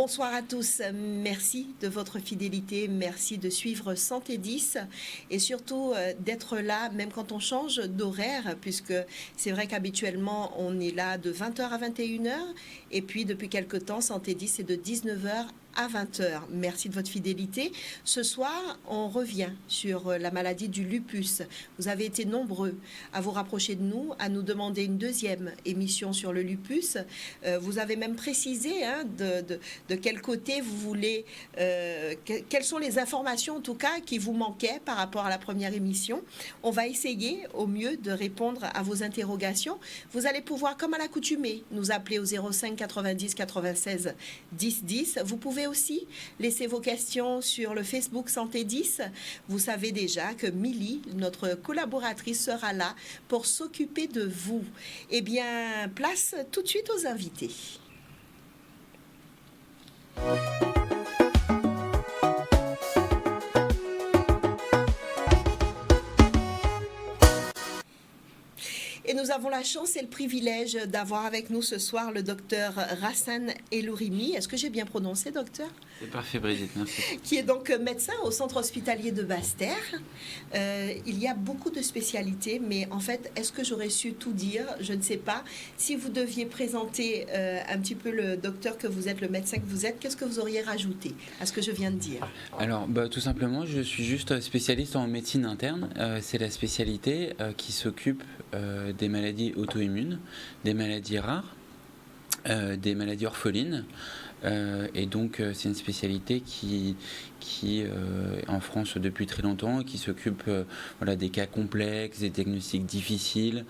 Bonsoir à tous, merci de votre fidélité, merci de suivre Santé 10 et surtout d'être là même quand on change d'horaire, puisque c'est vrai qu'habituellement on est là de 20h à 21h et puis depuis quelque temps Santé 10 est de 19h à 20h. Merci de votre fidélité. Ce soir, on revient sur la maladie du lupus. Vous avez été nombreux à vous rapprocher de nous, à nous demander une deuxième émission sur le lupus. Vous avez même précisé de quel côté vous voulez, quelles sont les informations en tout cas qui vous manquaient par rapport à la première émission. On va essayer au mieux de répondre à vos interrogations. Vous allez pouvoir, comme à l'accoutumée, nous appeler au 05 90 96 10 10. Vous pouvez aussi laisser vos questions sur le Facebook Santé 10. Vous savez déjà que Milly, notre collaboratrice, sera là pour s'occuper de vous. Eh bien, place tout de suite aux invités. Et nous avons la chance et le privilège d'avoir avec nous ce soir le docteur Rassan Elourimi. Est-ce que j'ai bien prononcé, docteur? C'est parfait, Brigitte, merci. Qui est donc médecin au centre hospitalier de Basse-Terre. Il y a beaucoup de spécialités, mais en fait, est-ce que j'aurais su tout dire? Je ne sais pas. Si vous deviez présenter un petit peu le docteur que vous êtes, le médecin que vous êtes, qu'est-ce que vous auriez rajouté à ce que je viens de dire? Alors, tout simplement, je suis juste spécialiste en médecine interne. C'est la spécialité qui s'occupe des maladies auto-immunes, des maladies rares, des maladies orphelines. Et donc c'est une spécialité qui en France depuis très longtemps, qui s'occupe des cas complexes, des diagnostics difficiles,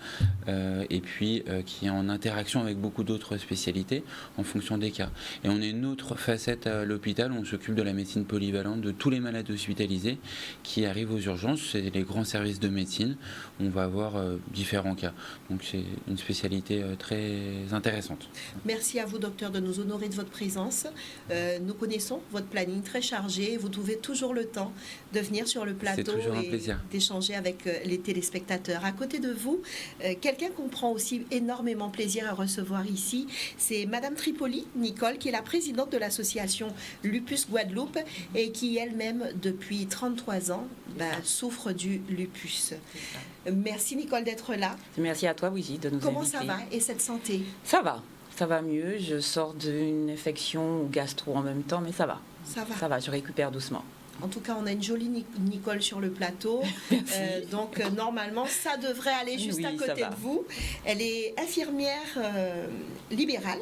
et puis qui est en interaction avec beaucoup d'autres spécialités en fonction des cas. Et on a une autre facette à l'hôpital, on s'occupe de la médecine polyvalente, de tous les malades hospitalisés qui arrivent aux urgences, c'est les grands services de médecine, on va avoir différents cas. Donc c'est une spécialité très intéressante. Merci à vous, docteur, de nous honorer de votre présence. Nous connaissons votre planning très chargé. Vous trouvez toujours le temps de venir sur le plateau et d'échanger avec les téléspectateurs. À côté de vous, quelqu'un qu'on prend aussi énormément plaisir à recevoir ici, c'est Madame Tripoli, Nicole, qui est la présidente de l'association Lupus Guadeloupe et qui elle-même, depuis 33 ans, souffre du lupus. Merci Nicole d'être là. Merci à toi, Brigitte, de nous inviter. Comment ça va et cette santé? Ça va mieux. Je sors d'une infection gastro en même temps, mais ça va. Ça va, je récupère doucement. En tout cas, on a une jolie Nicole sur le plateau. Donc, normalement, ça devrait aller juste à côté de vous. Elle est infirmière libérale.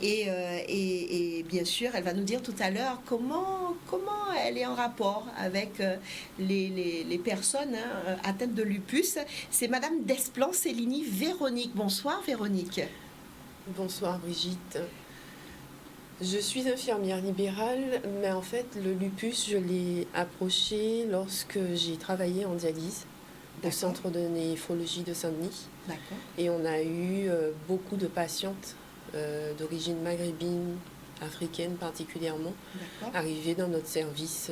Et bien sûr, elle va nous dire tout à l'heure comment elle est en rapport avec les personnes atteintes de lupus. C'est Madame Desplan-Cellini Véronique. Bonsoir, Véronique. Bonsoir, Brigitte. Je suis infirmière libérale, mais en fait, le lupus, je l'ai approché lorsque j'ai travaillé en dialyse au centre de néphrologie de Saint-Denis. D'accord. Et on a eu beaucoup de patientes d'origine maghrébine, africaine particulièrement, arrivées dans notre service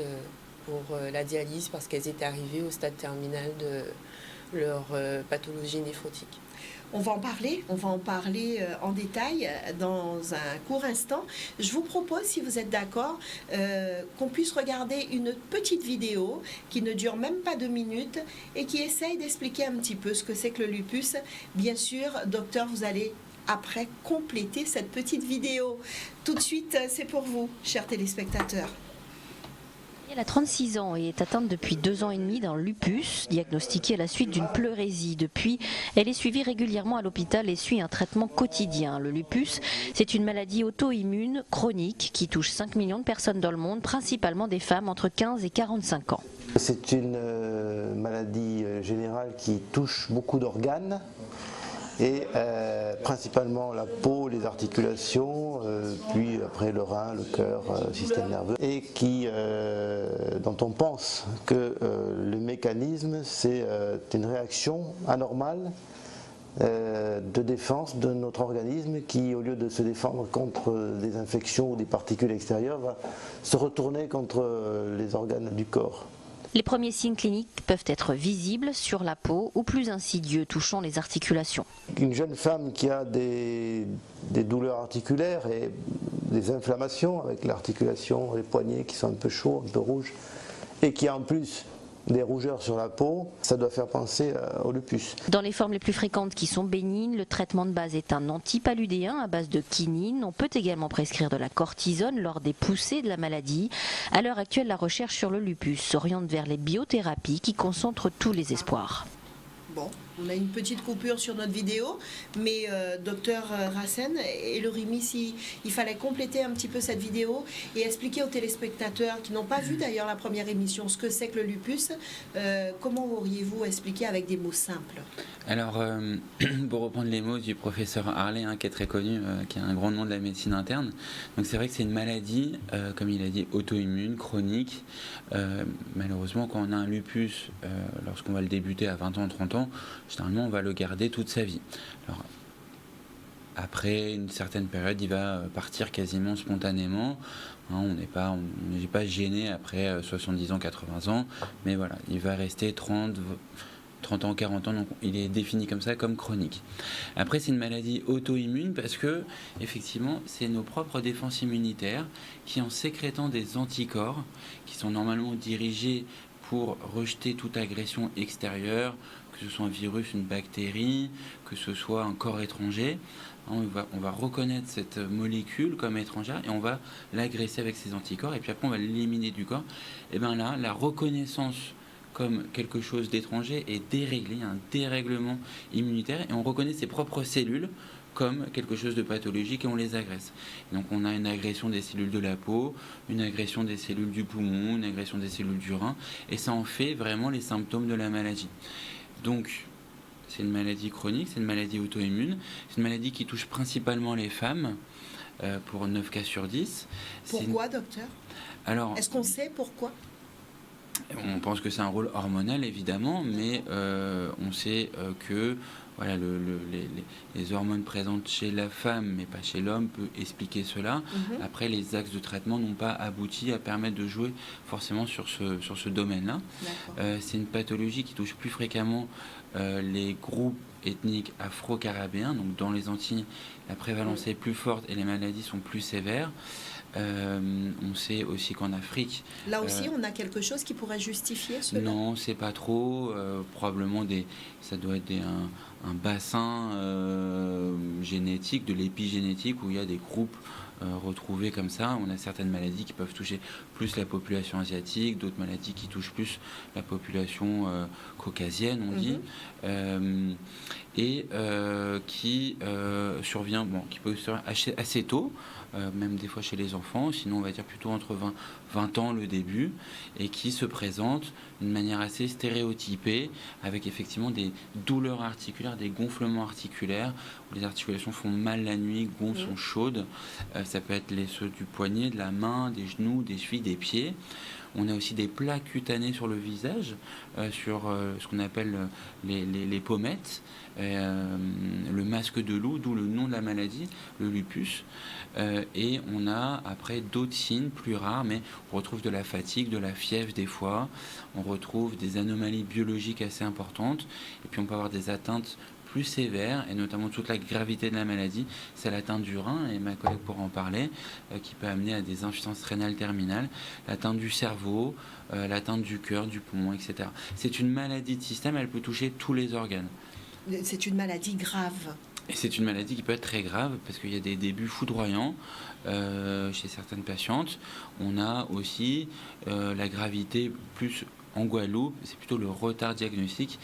pour la dialyse parce qu'elles étaient arrivées au stade terminal de leur pathologie néphrotique. On va en parler en détail dans un court instant. Je vous propose, si vous êtes d'accord, qu'on puisse regarder une petite vidéo qui ne dure même pas 2 minutes et qui essaye d'expliquer un petit peu ce que c'est que le lupus. Bien sûr, docteur, vous allez après compléter cette petite vidéo. Tout de suite, c'est pour vous, chers téléspectateurs. Elle a 36 ans et est atteinte depuis 2 ans et demi d'un lupus, diagnostiqué à la suite d'une pleurésie. Depuis, elle est suivie régulièrement à l'hôpital et suit un traitement quotidien. Le lupus, c'est une maladie auto-immune chronique qui touche 5 millions de personnes dans le monde, principalement des femmes entre 15 et 45 ans. C'est une maladie générale qui touche beaucoup d'organes. Et principalement la peau, les articulations, puis après le rein, le cœur, le système nerveux, et dont on pense que le mécanisme c'est une réaction anormale de défense de notre organisme qui, au lieu de se défendre contre des infections ou des particules extérieures, va se retourner contre les organes du corps. Les premiers signes cliniques peuvent être visibles sur la peau ou plus insidieux, touchant les articulations. Une jeune femme qui a des douleurs articulaires et des inflammations avec l'articulation, les poignets qui sont un peu chauds, un peu rouges, et qui a en plus des rougeurs sur la peau, ça doit faire penser au lupus. Dans les formes les plus fréquentes qui sont bénignes, le traitement de base est un antipaludéen à base de quinine. On peut également prescrire de la cortisone lors des poussées de la maladie. À l'heure actuelle, la recherche sur le lupus s'oriente vers les biothérapies qui concentrent tous les espoirs. Bon, on a une petite coupure sur notre vidéo, mais docteur Racine et le Rémi, il fallait compléter un petit peu cette vidéo et expliquer aux téléspectateurs qui n'ont pas vu d'ailleurs la première émission ce que c'est que le lupus. Comment auriez-vous expliqué avec des mots simples? Alors, pour reprendre les mots du professeur Harley, qui est très connu, qui a un grand nom de la médecine interne, donc c'est vrai que c'est une maladie, comme il a dit, auto-immune, chronique. Malheureusement, quand on a un lupus, lorsqu'on va le débuter à 20 ans, 30 ans, généralement on va le garder toute sa vie. Alors, après une certaine période, il va partir quasiment spontanément. On n'est pas gêné après 70 ans, 80 ans, mais voilà, il va rester 30 ans, 40 ans, donc il est défini comme ça, comme chronique. Après, c'est une maladie auto-immune parce que, effectivement, c'est nos propres défenses immunitaires qui, en sécrétant des anticorps, qui sont normalement dirigés pour rejeter toute agression extérieure, que ce soit un virus, une bactérie, que ce soit un corps étranger, on va reconnaître cette molécule comme étrangère et on va l'agresser avec ces anticorps et puis après on va l'éliminer du corps. Et bien là, la reconnaissance comme quelque chose d'étranger est déréglée, il y a un dérèglement immunitaire et on reconnaît ses propres cellules comme quelque chose de pathologique et on les agresse. Donc on a une agression des cellules de la peau, une agression des cellules du poumon, une agression des cellules du rein et ça en fait vraiment les symptômes de la maladie. Donc c'est une maladie chronique, c'est une maladie auto-immune, c'est une maladie qui touche principalement les femmes pour 9 cas sur 10. Pourquoi, docteur? Alors, est-ce qu'on sait pourquoi? On pense que c'est un rôle hormonal évidemment, mais on sait que voilà, les hormones présentes chez la femme mais pas chez l'homme peut expliquer cela. Après, les axes de traitement n'ont pas abouti à permettre de jouer forcément sur ce domaine-là. C'est une pathologie qui touche plus fréquemment les groupes ethniques afro-caribéens. Donc dans les Antilles, la prévalence est plus forte et les maladies sont plus sévères. On sait aussi qu'en Afrique... Là aussi, on a quelque chose qui pourrait justifier cela? Non, c'est pas trop. Probablement, ça doit être un bassin génétique, de l'épigénétique, où il y a des groupes retrouvés comme ça. On a certaines maladies qui peuvent toucher plus la population asiatique, d'autres maladies qui touchent plus la population caucasienne, on dit, et qui survient, qui peut survenir assez tôt, même des fois chez les enfants, sinon on va dire plutôt entre 20 ans le début, et qui se présente d'une manière assez stéréotypée, avec effectivement des douleurs articulaires, des gonflements articulaires, où les articulations font mal la nuit, gonflent, sont chaudes. Ça peut être ceux du poignet, de la main, des genoux, des chevilles, des pieds. On a aussi des plaques cutanées sur le visage, sur ce qu'on appelle les pommettes, le masque de loup, d'où le nom de la maladie, le lupus. Et on a après d'autres signes plus rares, mais on retrouve de la fatigue, de la fièvre des fois, on retrouve des anomalies biologiques assez importantes, et puis on peut avoir des atteintes plus sévères, et notamment toute la gravité de la maladie, c'est l'atteinte du rein, et ma collègue pourra en parler, qui peut amener à des insuffisances rénales terminales, l'atteinte du cerveau, l'atteinte du cœur, du poumon, etc. C'est une maladie de système, elle peut toucher tous les organes. C'est une maladie grave. Et c'est une maladie qui peut être très grave parce qu'il y a des débuts foudroyants chez certaines patientes. On a aussi la gravité plus en Guadeloupe, c'est plutôt le retard diagnostique.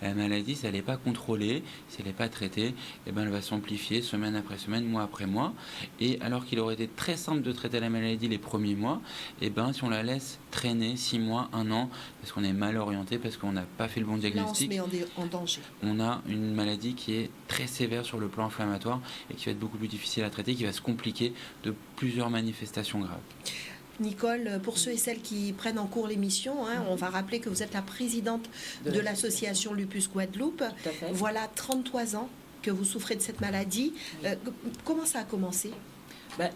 La maladie, si elle n'est pas contrôlée, si elle n'est pas traitée, elle va s'amplifier semaine après semaine, mois après mois. Et alors qu'il aurait été très simple de traiter la maladie les premiers mois, si on la laisse traîner 6 mois, 1 an, parce qu'on est mal orienté, parce qu'on n'a pas fait le bon diagnostic, là, on se met en danger. On a une maladie qui est très sévère sur le plan inflammatoire et qui va être beaucoup plus difficile à traiter, qui va se compliquer de plusieurs manifestations graves. Nicole, pour ceux et celles qui prennent en cours l'émission, on va rappeler que vous êtes la présidente de l'association Lupus Guadeloupe. Voilà 33 ans que vous souffrez de cette maladie. Comment ça a commencé ?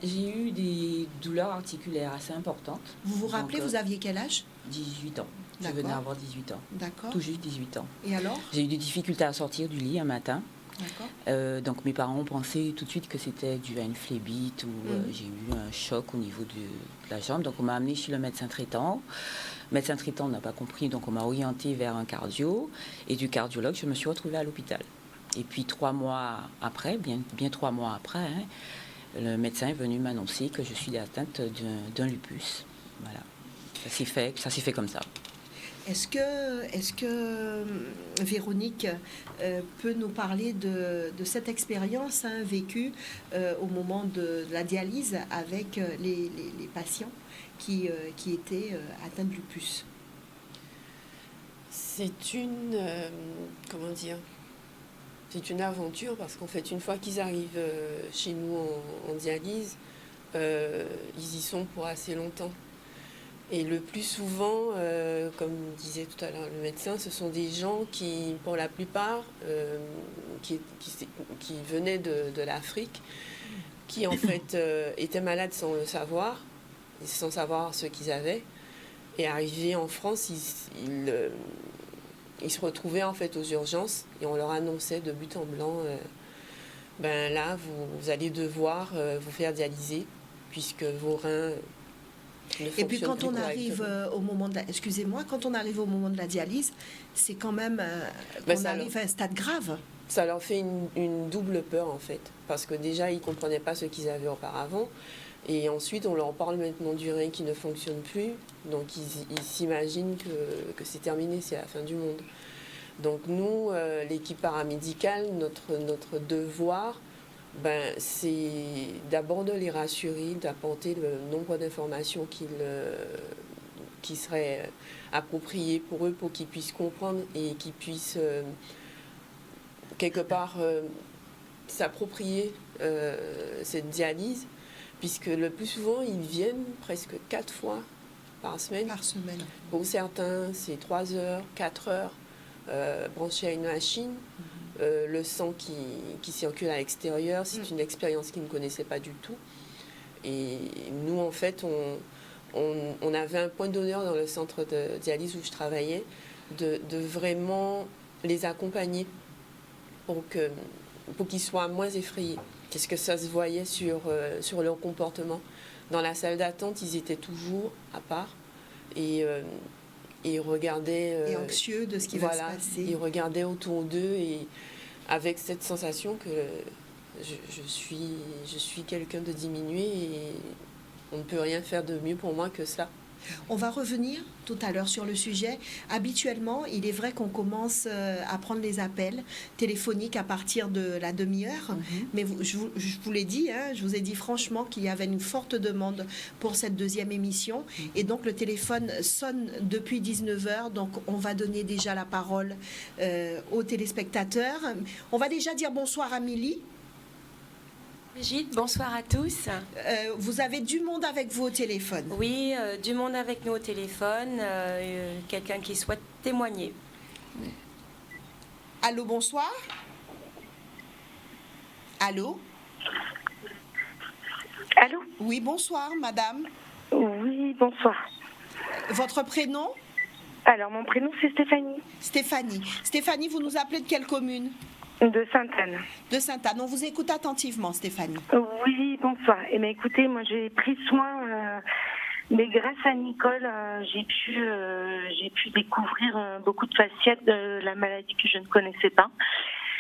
J'ai eu des douleurs articulaires assez importantes. Vous vous rappelez, vous aviez quel âge? 18 ans. D'accord. Je venais avoir 18 ans. D'accord. Tout juste 18 ans. Et alors? J'ai eu des difficultés à sortir du lit un matin. D'accord. Donc mes parents ont pensé tout de suite que c'était dû à une phlébite ou j'ai eu un choc au niveau de la jambe. Donc on m'a amené chez le médecin traitant. Le médecin traitant n'a pas compris, donc on m'a orienté vers un cardio. Et du cardiologue, je me suis retrouvée à l'hôpital. Et puis 3 mois après, bien 3 mois après, le médecin est venu m'annoncer que je suis atteinte d'un lupus. Voilà. Ça s'est fait comme ça. Est-ce que Véronique peut nous parler de cette expérience vécue au moment de la dialyse avec les patients qui étaient atteints de lupus? C'est une c'est une aventure parce qu'en fait, une fois qu'ils arrivent chez nous en dialyse, ils y sont pour assez longtemps. Et le plus souvent, comme disait tout à l'heure le médecin, ce sont des gens qui, pour la plupart, qui venaient de l'Afrique, qui en fait étaient malades sans le savoir, sans savoir ce qu'ils avaient. Et arrivés en France, ils se retrouvaient en fait aux urgences et on leur annonçait de but en blanc, là, vous allez devoir vous faire dialyser puisque vos reins... Et puis quand on arrive au moment de quand on arrive au moment de la dialyse, c'est quand même on arrive à un stade grave. Ça leur fait une double peur en fait, parce que déjà ils ne comprenaient pas ce qu'ils avaient auparavant, et ensuite on leur parle maintenant du rein qui ne fonctionne plus, donc ils s'imaginent que c'est terminé, c'est la fin du monde. Donc nous, l'équipe paramédicale, notre devoir, c'est d'abord de les rassurer, d'apporter le nombre d'informations qui seraient appropriées pour eux, pour qu'ils puissent comprendre et qu'ils puissent quelque part s'approprier cette dialyse, puisque le plus souvent, ils viennent presque 4 fois par semaine. Pour certains, c'est 3 heures, 4 heures, branchés à une machine. Le sang qui circule à l'extérieur, c'est une expérience qu'ils ne connaissaient pas du tout. Et nous, en fait, on avait un point d'honneur dans le centre de dialyse où je travaillais, de vraiment les accompagner pour qu'ils soient moins effrayés. Parce que ça se voyait sur leur comportement. Dans la salle d'attente, ils étaient toujours à part et ils regardaient... et anxieux de ce qui va se passer. Ils regardaient autour d'eux et avec cette sensation que je suis quelqu'un de diminué et on ne peut rien faire de mieux pour moi que cela. On va revenir tout à l'heure sur le sujet. Habituellement, il est vrai qu'on commence à prendre les appels téléphoniques à partir de la demi-heure. Mais je vous l'ai dit, je vous ai dit franchement qu'il y avait une forte demande pour cette deuxième émission. Et donc, le téléphone sonne depuis 19h. Donc, on va donner déjà la parole aux téléspectateurs. On va déjà dire bonsoir à Amélie. Brigitte, bonsoir à tous. Vous avez du monde avec vous au téléphone? Oui, du monde avec nous au téléphone. Quelqu'un qui souhaite témoigner. Allô, bonsoir. Allô? Allô? Oui, bonsoir, madame. Oui, bonsoir. Votre prénom? Alors, mon prénom, c'est Stéphanie. Stéphanie, vous nous appelez de quelle commune? De Sainte-Anne. De Sainte-Anne. On vous écoute attentivement, Stéphanie. Oui, bonsoir. Eh bien, écoutez, moi, j'ai pris soin, mais grâce à Nicole, j'ai pu découvrir beaucoup de facettes de la maladie que je ne connaissais pas.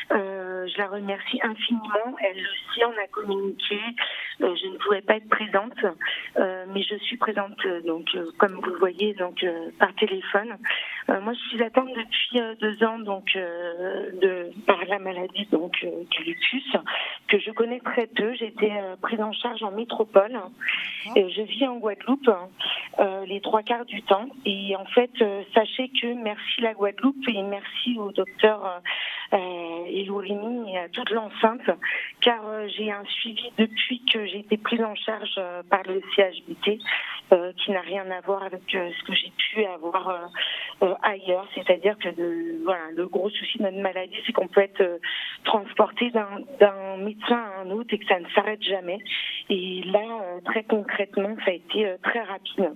Je la remercie infiniment. Elle aussi en a communiqué. Je ne pouvais pas être présente, mais je suis présente, donc, comme vous le voyez, donc, par téléphone. Moi, je suis atteinte depuis 2 ans, donc, par la maladie donc, du lupus, que je connais très peu. J'ai été prise en charge en métropole. Je vis en Guadeloupe les 3 quarts du temps. Et en fait, sachez que merci la Guadeloupe et merci au docteur et l'ourémie à toute l'enceinte, car j'ai un suivi depuis que j'ai été prise en charge par le CHBT, qui n'a rien à voir avec ce que j'ai pu avoir ailleurs. C'est-à-dire que le gros souci de notre maladie, c'est qu'on peut être transporté d'un médecin à un autre et que ça ne s'arrête jamais. Et là, très concrètement, ça a été très rapide.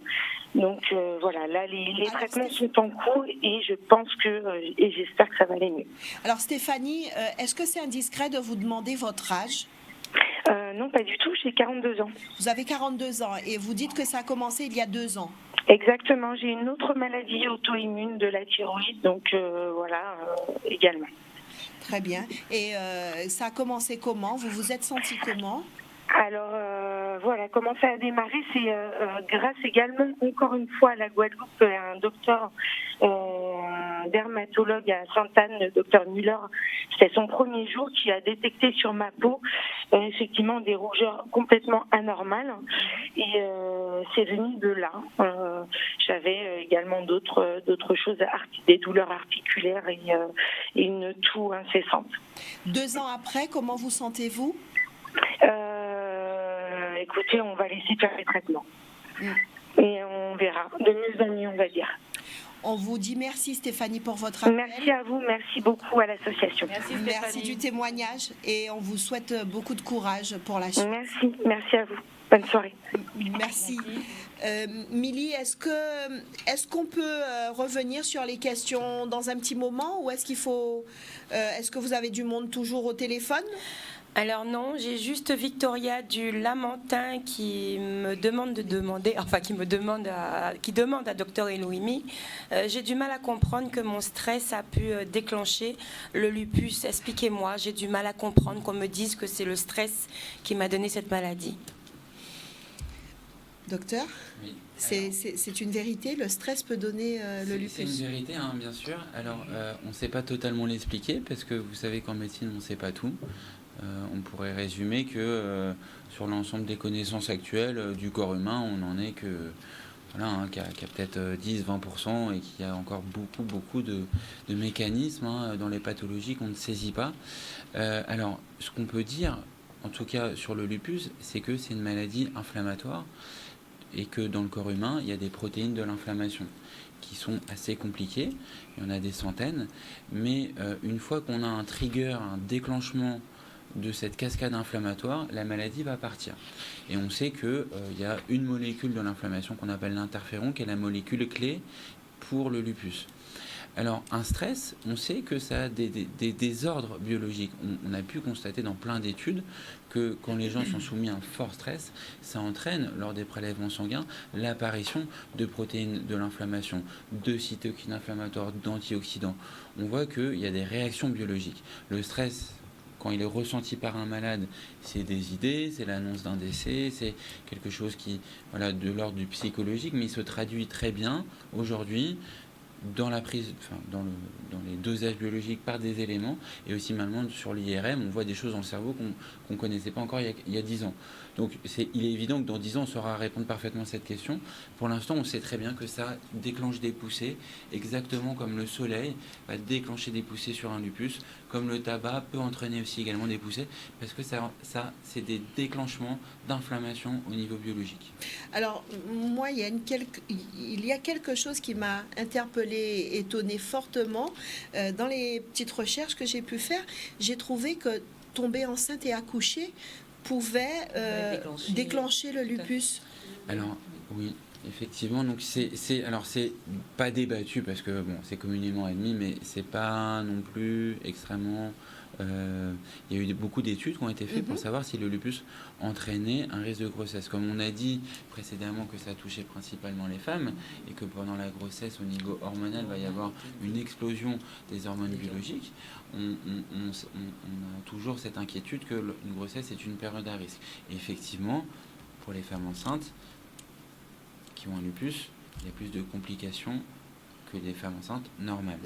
Donc là, les traitements sont en cours et je pense et j'espère que ça va aller mieux. Alors Stéphanie, est-ce que c'est indiscret de vous demander votre âge ? Non, pas du tout, j'ai 42 ans. Vous avez 42 ans et vous dites que ça a commencé il y a 2 ans. Exactement, j'ai une autre maladie auto-immune de la thyroïde, donc également. Très bien. Et ça a commencé comment ? Vous vous êtes senti comment ? Alors comment ça a démarré, c'est grâce également encore une fois à la Guadeloupe, à un docteur dermatologue à Sainte-Anne, le docteur Müller. C'était son premier jour qui a détecté sur ma peau effectivement des rougeurs complètement anormales et c'est venu de là. J'avais également d'autres choses, des douleurs articulaires et une toux incessante. 2 ans après, comment vous sentez-vous ? Écoutez, on va laisser faire les traitements. Et on verra. De mieux en mieux, on va dire. On vous dit merci Stéphanie pour votre appel. Merci à vous, merci beaucoup à l'association. Merci du témoignage et on vous souhaite beaucoup de courage pour la suite. Merci à vous. Bonne soirée. Merci. Milly, est-ce qu'on peut revenir sur les questions dans un petit moment ou est-ce que vous avez du monde toujours au téléphone ? Alors non, j'ai juste Victoria du Lamentin qui demande à Dr Elohimi. J'ai du mal à comprendre que mon stress a pu déclencher le lupus. Expliquez-moi, j'ai du mal à comprendre qu'on me dise que c'est le stress qui m'a donné cette maladie. Docteur ? Oui. C'est une vérité, le stress peut donner le lupus. C'est une vérité, bien sûr. Alors, on ne sait pas totalement l'expliquer parce que vous savez qu'en médecine, on ne sait pas tout. On pourrait résumer que sur l'ensemble des connaissances actuelles du corps humain, on n'en est que qu'il y a peut-être 10-20% et qu'il y a encore beaucoup de mécanismes dans les pathologies qu'on ne saisit pas. Alors, ce qu'on peut dire, en tout cas sur le lupus, c'est que c'est une maladie inflammatoire et que dans le corps humain, il y a des protéines de l'inflammation qui sont assez compliquées. Il y en a des centaines. Mais une fois qu'on a un trigger, un déclenchement de cette cascade inflammatoire, la maladie va partir. Et on sait qu'il y a une molécule de l'inflammation qu'on appelle l'interféron, qui est la molécule clé pour le lupus. Alors, un stress, on sait que ça a des désordres biologiques. On a pu constater dans plein d'études que quand les gens sont soumis à un fort stress, ça entraîne, lors des prélèvements sanguins, l'apparition de protéines de l'inflammation, de cytokines inflammatoires, d'antioxydants. On voit qu'il y a des réactions biologiques. Le stress, quand il est ressenti par un malade, c'est des idées, c'est l'annonce d'un décès, c'est quelque chose qui, de l'ordre du psychologique, mais il se traduit très bien aujourd'hui dans la prise, dans les dosages biologiques par des éléments, et aussi maintenant sur l'IRM, on voit des choses dans le cerveau qu'on ne connaissait pas encore il y a 10 ans. Donc il est évident que dans 10 ans, on saura répondre parfaitement à cette question. Pour l'instant, on sait très bien que ça déclenche des poussées, exactement comme le soleil va déclencher des poussées sur un lupus, comme le tabac peut entraîner aussi également des poussées, parce que ça c'est des déclenchements d'inflammation au niveau biologique. Alors, moi, il y a quelque chose qui m'a interpellée, étonnée fortement. Dans les petites recherches que j'ai pu faire, j'ai trouvé que tomber enceinte et accoucher pouvait déclencher le lupus. Alors, oui. Effectivement, donc c'est pas débattu parce que c'est communément admis, mais c'est pas non plus extrêmement. Il y a eu beaucoup d'études qui ont été faites pour savoir si le lupus entraînait un risque de grossesse. Comme on a dit précédemment que ça touchait principalement les femmes et que pendant la grossesse, au niveau hormonal, il va y avoir une explosion des hormones biologiques, on a toujours cette inquiétude que une grossesse est une période à risque. Et effectivement, pour les femmes enceintes qui ont un lupus, il y a plus de complications que les femmes enceintes normales.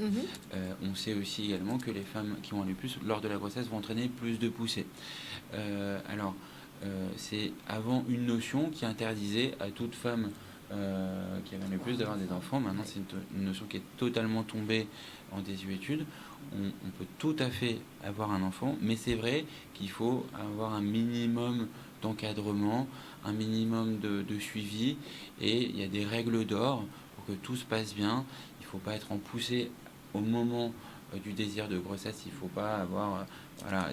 On sait aussi également que les femmes qui ont un lupus, lors de la grossesse, vont entraîner plus de poussées. C'est avant une notion qui interdisait à toute femme qui avaient un lupus d'avoir des enfants. Maintenant, c'est une notion qui est totalement tombée en désuétude. On peut tout à fait avoir un enfant, mais c'est vrai qu'il faut avoir un minimum d'encadrement, un minimum de suivi, et il y a des règles d'or pour que tout se passe bien. Il ne faut pas être en poussée au moment du désir de grossesse, il ne faut pas avoir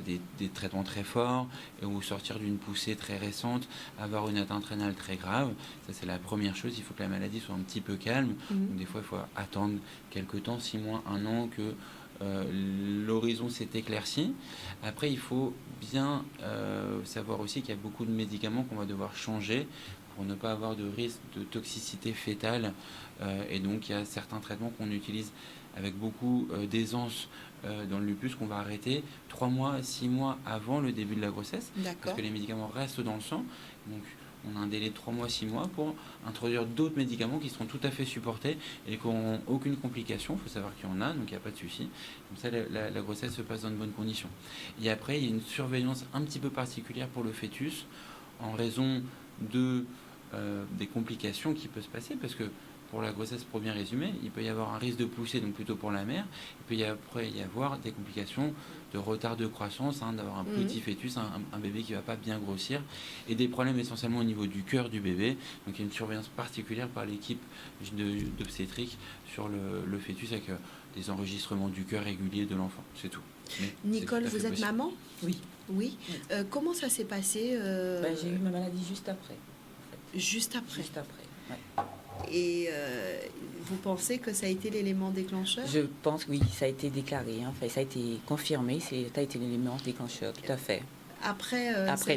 des traitements très forts ou sortir d'une poussée très récente, avoir une atteinte rénale très grave. Ça, c'est la première chose. Il faut que la maladie soit un petit peu calme. Donc, des fois, il faut attendre quelques temps, 6 mois, 1 an, que l'horizon s'est éclairci. Après, il faut bien savoir aussi qu'il y a beaucoup de médicaments qu'on va devoir changer pour ne pas avoir de risque de toxicité fétale. Et donc, il y a certains traitements qu'on utilise avec beaucoup d'aisance dans le lupus qu'on va arrêter 3 mois, 6 mois avant le début de la grossesse. Parce que les médicaments restent dans le sang. Donc, on a un délai de 3 mois, 6 mois pour introduire d'autres médicaments qui seront tout à fait supportés et qui n'auront aucune complication. Il faut savoir qu'il y en a, donc il n'y a pas de souci. Comme ça, la grossesse se passe dans de bonnes conditions. Et après, il y a une surveillance un petit peu particulière pour le fœtus en raison des complications qui peuvent se passer, parce que pour la grossesse, pour bien résumer, il peut y avoir un risque de poussée, donc plutôt pour la mère. Il peut après y avoir des complications de retard de croissance, d'avoir un petit fœtus, un bébé qui ne va pas bien grossir, et des problèmes essentiellement au niveau du cœur du bébé. Donc il y a une surveillance particulière par l'équipe d'obstétrique sur le fœtus, avec des enregistrements du cœur réguliers de l'enfant. C'est tout. Nicole, vous êtes maman ? Oui. Oui. Comment ça s'est passé J'ai eu ma maladie juste après. Juste après. Juste après, ouais. Et vous pensez que ça a été l'élément déclencheur ? Je pense, oui, ça a été déclaré, enfin, ça a été confirmé, ça a été l'élément déclencheur, tout à fait.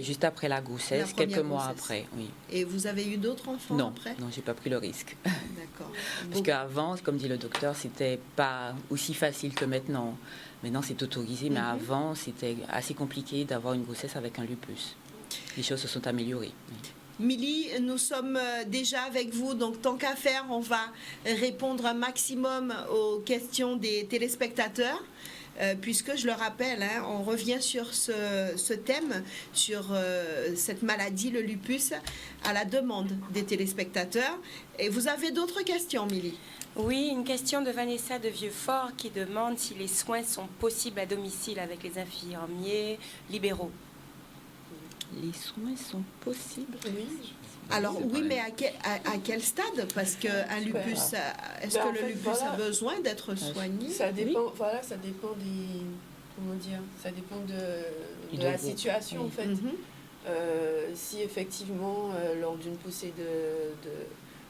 Juste après la grossesse, quelques mois après, oui. Et vous avez eu d'autres enfants après ? Non, j'ai pas pris le risque. D'accord. Parce qu'avant, comme dit le docteur, c'était pas aussi facile que maintenant. Maintenant, c'est autorisé, mais avant, c'était assez compliqué d'avoir une grossesse avec un lupus. Les choses se sont améliorées. Milly, nous sommes déjà avec vous, donc tant qu'à faire, on va répondre un maximum aux questions des téléspectateurs, puisque je le rappelle, on revient sur ce thème, sur cette maladie, le lupus, à la demande des téléspectateurs. Et vous avez d'autres questions, Milly ? Oui, une question de Vanessa de Vieux-Fort qui demande si les soins sont possibles à domicile avec les infirmiers libéraux. Les soins sont possibles. Oui. Alors oui, mais à quel stade ? Parce qu'un lupus, est-ce que le lupus a besoin d'être soigné ? Ça dépend. Voilà, ça dépend des. Comment dire ? Ça dépend de la situation en fait. Si effectivement, lors d'une poussée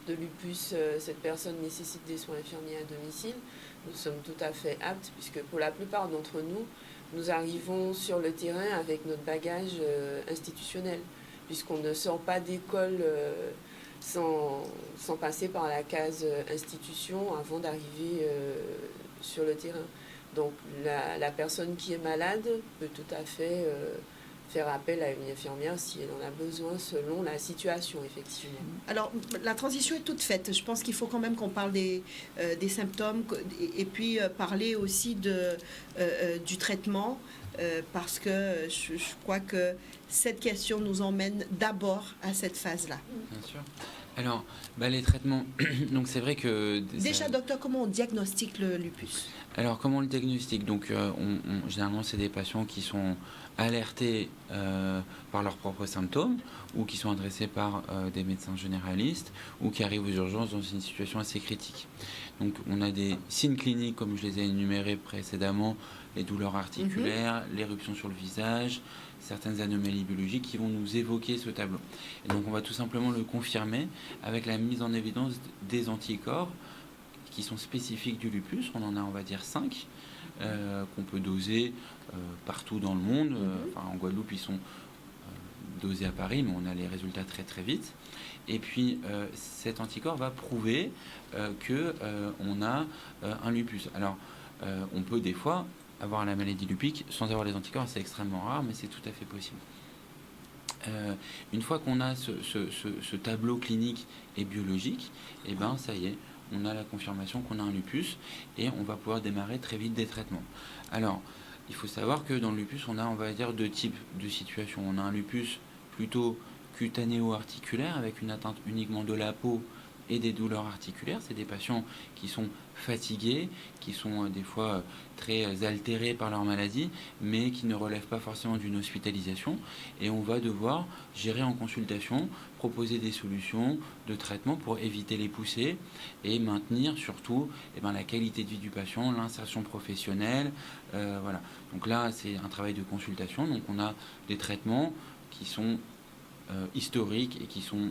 de lupus, cette personne nécessite des soins infirmiers à domicile, nous sommes tout à fait aptes, puisque pour la plupart d'entre nous, nous arrivons sur le terrain avec notre bagage institutionnel, puisqu'on ne sort pas d'école sans passer par la case institution avant d'arriver sur le terrain. Donc la personne qui est malade peut tout à fait faire appel à une infirmière si elle en a besoin selon la situation, effectivement. Alors, la transition est toute faite. Je pense qu'il faut quand même qu'on parle des symptômes et puis parler aussi du traitement parce que je crois que cette question nous emmène d'abord à cette phase-là. Bien sûr. Alors, les traitements, donc c'est vrai que... Déjà, docteur, comment on diagnostique le lupus ? Alors, comment on le diagnostique ? Donc, généralement, c'est des patients qui sont alertés par leurs propres symptômes ou qui sont adressés par des médecins généralistes ou qui arrivent aux urgences dans une situation assez critique. Donc, on a des signes cliniques, comme je les ai énumérés précédemment, les douleurs articulaires, l'éruption sur le visage, certaines anomalies biologiques qui vont nous évoquer ce tableau. Et donc, on va tout simplement le confirmer avec la mise en évidence des anticorps qui sont spécifiques du lupus. On en a, on va dire, 5 qu'on peut doser partout dans le monde. En Guadeloupe, ils sont dosés à Paris, mais on a les résultats très très vite. Et puis, cet anticorps va prouver qu'on a un lupus. Alors, on peut des fois avoir la maladie lupique sans avoir les anticorps, c'est extrêmement rare, mais c'est tout à fait possible. Une fois qu'on a ce tableau clinique et biologique, et ça y est, on a la confirmation qu'on a un lupus et on va pouvoir démarrer très vite des traitements. Alors, il faut savoir que dans le lupus, on a, on va dire, 2 types de situations. On a un lupus plutôt cutanéo-articulaire avec une atteinte uniquement de la peau et des douleurs articulaires. C'est des patients qui sont fatigués, qui sont des fois très altérés par leur maladie, mais qui ne relèvent pas forcément d'une hospitalisation. Et on va devoir gérer en consultation, proposer des solutions de traitement pour éviter les poussées et maintenir surtout la qualité de vie du patient, l'insertion professionnelle. Voilà. Donc là, c'est un travail de consultation. Donc on a des traitements qui sont historiques et qui sont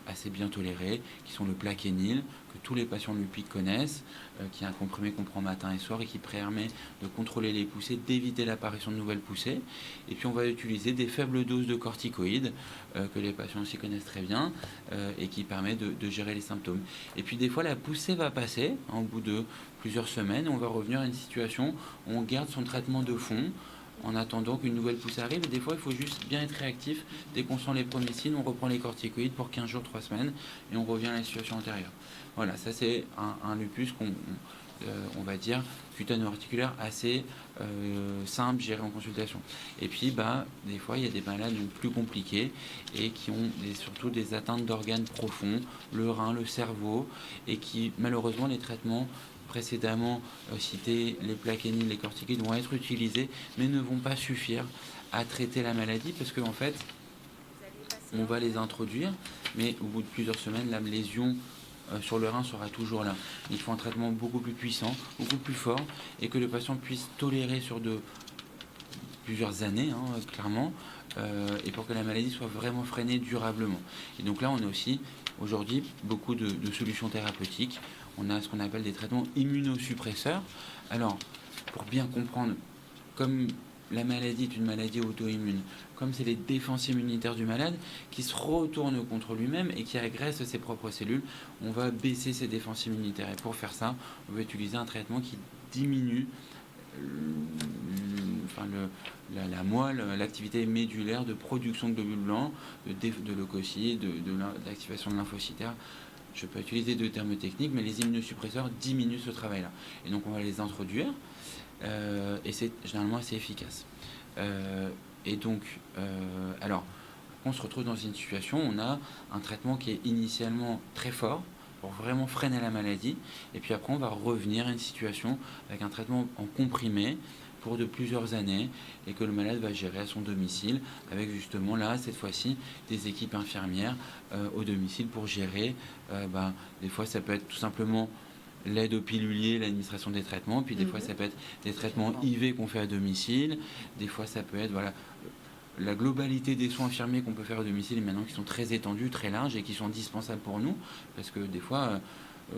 assez bien tolérés, qui sont le Plaquenil, que tous les patients lupiques connaissent, qui est un comprimé qu'on prend matin et soir et qui permet de contrôler les poussées, d'éviter l'apparition de nouvelles poussées. Et puis on va utiliser des faibles doses de corticoïdes, que les patients aussi connaissent très bien, et qui permet de gérer les symptômes. Et puis des fois la poussée va passer, au bout de plusieurs semaines, et on va revenir à une situation où on garde son traitement de fond, en attendant qu'une nouvelle poussée arrive. Et des fois, il faut juste bien être réactif. Dès qu'on sent les premiers signes, on reprend les corticoïdes pour 15 jours, 3 semaines, et on revient à la situation antérieure. Voilà, ça c'est un lupus on va dire, cutano-articulaire assez simple, géré en consultation. Et puis, des fois, il y a des malades plus compliqués et qui ont surtout des atteintes d'organes profonds, le rein, le cerveau, et qui, malheureusement, les traitements précédemment cités, les Plaquenil, les corticoïdes vont être utilisés, mais ne vont pas suffire à traiter la maladie, parce qu'en fait, on va les introduire, mais au bout de plusieurs semaines, la lésion sur le rein sera toujours là. Il faut un traitement beaucoup plus puissant, beaucoup plus fort, et que le patient puisse tolérer sur plusieurs années, clairement, et pour que la maladie soit vraiment freinée durablement. Et donc là, on a aussi aujourd'hui beaucoup de solutions thérapeutiques. On a ce qu'on appelle des traitements immunosuppresseurs. Alors, pour bien comprendre, comme la maladie est une maladie auto-immune, comme c'est les défenses immunitaires du malade qui se retournent contre lui-même et qui agressent ses propres cellules, on va baisser ses défenses immunitaires. Et pour faire ça, on va utiliser un traitement qui diminue la moelle, l'activité médulaire de production de globules blancs, de leucocytes, de l'activation de lymphocytaires. Je peux utiliser deux termes techniques, mais les immunosuppresseurs diminuent ce travail-là. Et donc on va les introduire, et c'est généralement assez efficace. Alors, on se retrouve dans une situation où on a un traitement qui est initialement très fort, pour vraiment freiner la maladie, et puis après on va revenir à une situation avec un traitement en comprimé pour de plusieurs années, et que le malade va gérer à son domicile, avec justement là, cette fois-ci, des équipes infirmières au domicile pour gérer. Des fois ça peut être tout simplement l'aide au pilulier, l'administration des traitements, puis des fois ça peut être des traitements IV qu'on fait à domicile, des fois ça peut être la globalité des soins infirmiers qu'on peut faire à domicile, et maintenant qui sont très étendus, très larges, et qui sont indispensables pour nous, parce que des fois,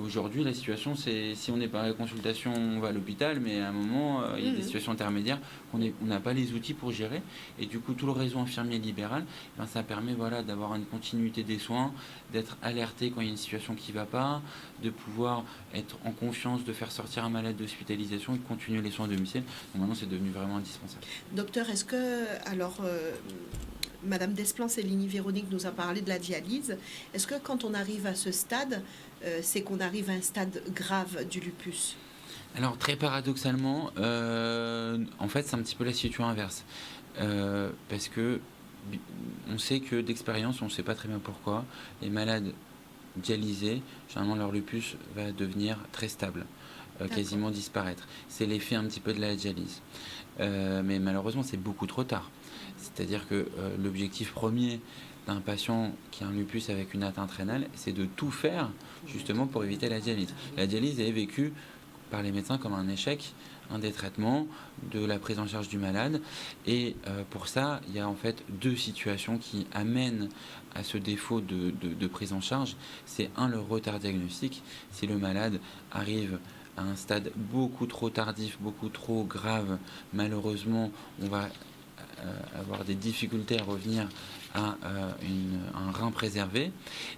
aujourd'hui, la situation, c'est si on n'est pas à la consultation, on va à l'hôpital, mais à un moment, il y a des situations intermédiaires qu'on n'a pas les outils pour gérer, et du coup, tout le réseau infirmier libéral, ça permet d'avoir une continuité des soins, d'être alerté quand il y a une situation qui ne va pas, de pouvoir être en confiance, de faire sortir un malade d'hospitalisation et de continuer les soins à domicile. Donc maintenant, c'est devenu vraiment indispensable. Docteur, est-ce que, Madame Desplan-Céligny Véronique nous a parlé de la dialyse. Est-ce que quand on arrive à ce stade, c'est qu'on arrive à un stade grave du lupus? Alors, très paradoxalement, en fait, c'est un petit peu la situation inverse. Parce que on sait que d'expérience, on ne sait pas très bien pourquoi, les malades dialysés, généralement leur lupus va devenir très stable, quasiment disparaître. C'est l'effet un petit peu de la dialyse. Mais malheureusement, c'est beaucoup trop tard. C'est-à-dire que l'objectif premier d'un patient qui a un lupus avec une atteinte rénale, c'est de tout faire justement pour éviter la dialyse. La dialyse est vécue par les médecins comme un échec, un des traitements, de la prise en charge du malade. Et pour ça, il y a en fait deux situations qui amènent à ce défaut de prise en charge. C'est le retard diagnostique. Si le malade arrive à un stade beaucoup trop tardif, beaucoup trop grave, malheureusement, on va avoir des difficultés à revenir à un rein préservé.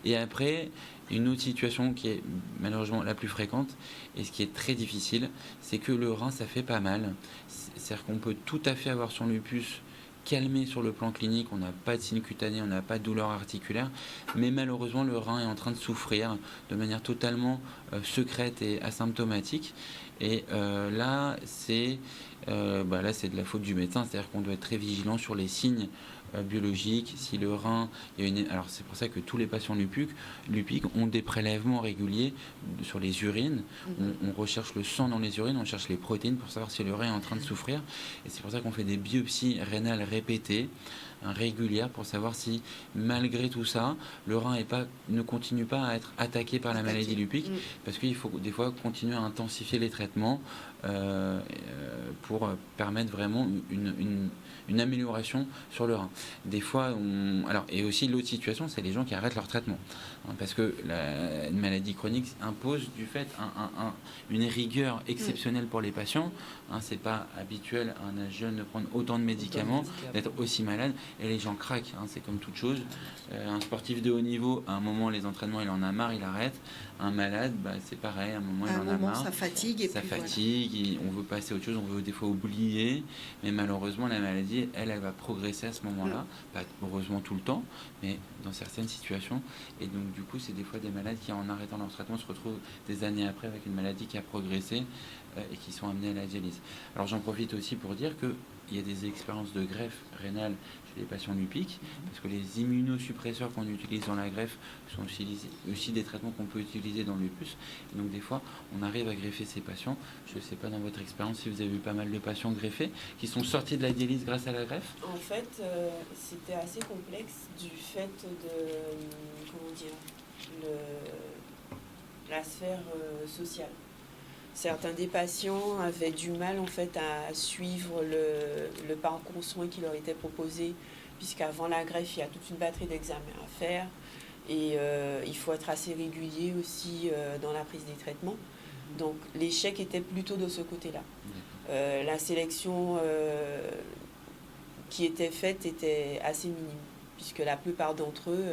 Et après, une autre situation qui est malheureusement la plus fréquente et ce qui est très difficile, c'est que le rein, ça fait pas mal. C'est-à-dire qu'on peut tout à fait avoir son lupus calmé sur le plan clinique, on n'a pas de signe cutané, on n'a pas de douleur articulaire, mais malheureusement le rein est en train de souffrir de manière totalement secrète et asymptomatique. Et là, c'est de la faute du médecin, c'est-à-dire qu'on doit être très vigilant sur les signes biologiques. Si le rein, alors c'est pour ça que tous les patients lupiques ont des prélèvements réguliers sur les urines. On recherche le sang dans les urines, on cherche les protéines pour savoir si le rein est en train de souffrir. Et c'est pour ça qu'on fait des biopsies rénales répétées, régulières, pour savoir si malgré tout ça, le rein ne continue pas à être attaqué par la maladie lupique, parce qu'il faut des fois continuer à intensifier les traitements pour permettre vraiment une amélioration sur le rein. Des fois, et aussi l'autre situation, c'est les gens qui arrêtent leur traitement, parce que une maladie chronique impose du fait une rigueur exceptionnelle pour les patients. C'est pas habituel à un âge jeune de prendre autant de médicaments, d'être aussi malade, et les gens craquent. C'est comme toute chose. Un sportif de haut niveau, à un moment, les entraînements, il en a marre, il arrête. Un malade, c'est pareil, à un moment, il en a marre. Ça fatigue. On veut passer à autre chose, on veut des fois oublier, mais malheureusement, la maladie, elle va progresser à ce moment-là, pas heureusement tout le temps, mais dans certaines situations. Et donc, du coup, c'est des fois des malades qui, en arrêtant leur traitement, se retrouvent des années après avec une maladie qui a progressé et qui sont amenés à la dialyse. Alors, j'en profite aussi pour dire qu'il y a des expériences de greffe rénale chez les patients lupiques, parce que les immunosuppresseurs qu'on utilise dans la greffe sont aussi des traitements qu'on peut utiliser dans le lupus. Et donc des fois, on arrive à greffer ces patients. Je ne sais pas dans votre expérience si vous avez eu pas mal de patients greffés qui sont sortis de la dialyse grâce à la greffe. En fait, c'était assez complexe du fait de, la sphère sociale. Certains des patients avaient du mal en fait à suivre le parcours soins qui leur était proposé, puisqu'avant la greffe, il y a toute une batterie d'examens à faire et il faut être assez régulier aussi dans la prise des traitements. Donc l'échec était plutôt de ce côté-là. La sélection qui était faite était assez minime, puisque la plupart d'entre eux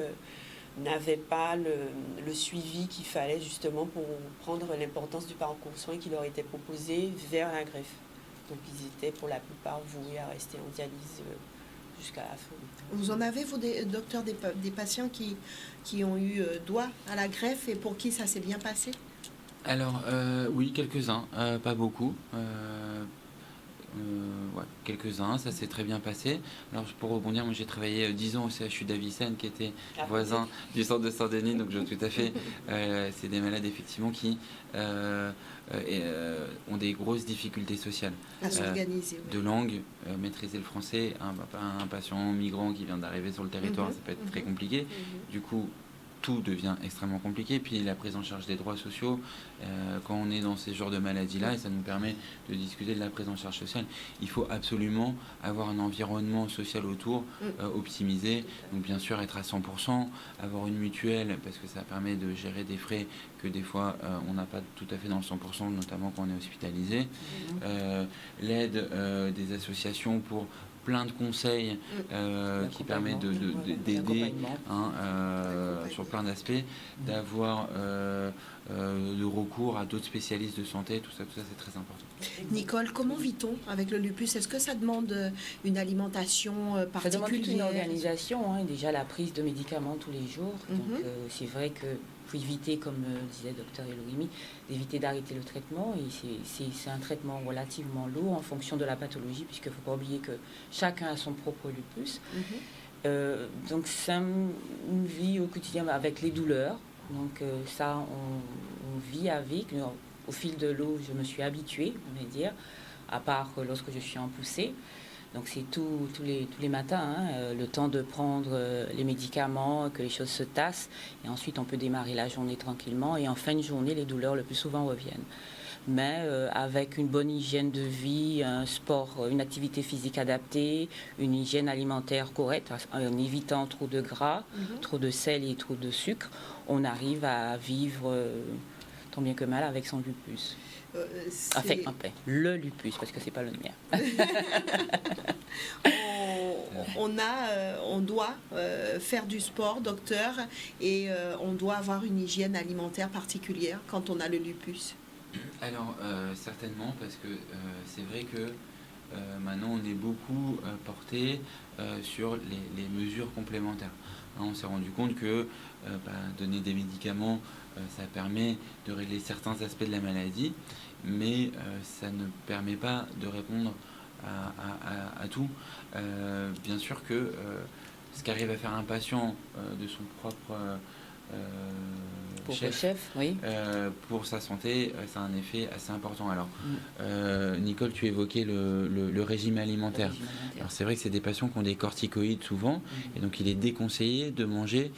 n'avaient pas le suivi qu'il fallait justement pour prendre l'importance du parcours soins qui leur était proposé vers la greffe. Donc ils étaient pour la plupart voués à rester en dialyse jusqu'à la fin. Vous en avez, vous, docteur, des patients qui ont eu droit à la greffe et pour qui ça s'est bien passé? Alors, oui, quelques-uns, pas beaucoup. Quelques-uns, ça s'est très bien passé. Alors pour rebondir, moi j'ai travaillé 10 ans au CHU d'Avicenne qui était voisin du centre de Saint-Denis, donc je tout à fait, c'est des malades effectivement qui ont des grosses difficultés sociales. À s'organiser. De langue, maîtriser le français, un patient migrant qui vient d'arriver sur le territoire, ça peut être très compliqué. Du coup, tout devient extrêmement compliqué. Puis la prise en charge des droits sociaux, quand on est dans ces genres de maladies-là, et ça nous permet de discuter de la prise en charge sociale, il faut absolument avoir un environnement social autour, optimisé. Donc bien sûr être à 100%, avoir une mutuelle, parce que ça permet de gérer des frais que des fois on n'a pas tout à fait dans le 100%, notamment quand on est hospitalisé. L'aide des associations pour plein de conseils qui permettent d'aider sur plein d'aspects, d'avoir le recours à d'autres spécialistes de santé, tout ça c'est très important. Nicole, comment vit-on avec le lupus? Est-ce que ça demande une alimentation particulière? Ça demande toute une organisation, déjà la prise de médicaments tous les jours. Donc c'est vrai que pour éviter, comme disait Dr Elohimi, d'éviter d'arrêter le traitement. Et c'est un traitement relativement lourd en fonction de la pathologie, puisqu'il ne faut pas oublier que chacun a son propre lupus. Donc c'est une vie au quotidien avec les douleurs. Donc ça, on vit avec. Au fil de l'eau, je me suis habituée, on va dire, à part lorsque je suis en poussée. Donc c'est tous les matins, le temps de prendre les médicaments, que les choses se tassent, et ensuite on peut démarrer la journée tranquillement, et en fin de journée, les douleurs le plus souvent reviennent. Mais avec une bonne hygiène de vie, un sport, une activité physique adaptée, une hygiène alimentaire correcte, en évitant trop de gras, trop de sel et trop de sucre, on arrive à vivre tant bien que mal avec son lupus. Le lupus, parce que c'est pas le mien. On doit faire du sport, docteur, et on doit avoir une hygiène alimentaire particulière quand on a le lupus. Alors, certainement, parce que c'est vrai que maintenant on est beaucoup porté sur les mesures complémentaires. On s'est rendu compte que donner des médicaments, ça permet de régler certains aspects de la maladie. mais ça ne permet pas de répondre à tout. Bien sûr que ce qu'arrive à faire un patient de son propre chef, oui. Pour sa santé, ça a un effet assez important. Alors, Nicole, tu évoquais le régime alimentaire. Alors, c'est vrai que c'est des patients qui ont des corticoïdes souvent, et donc il est déconseillé de manger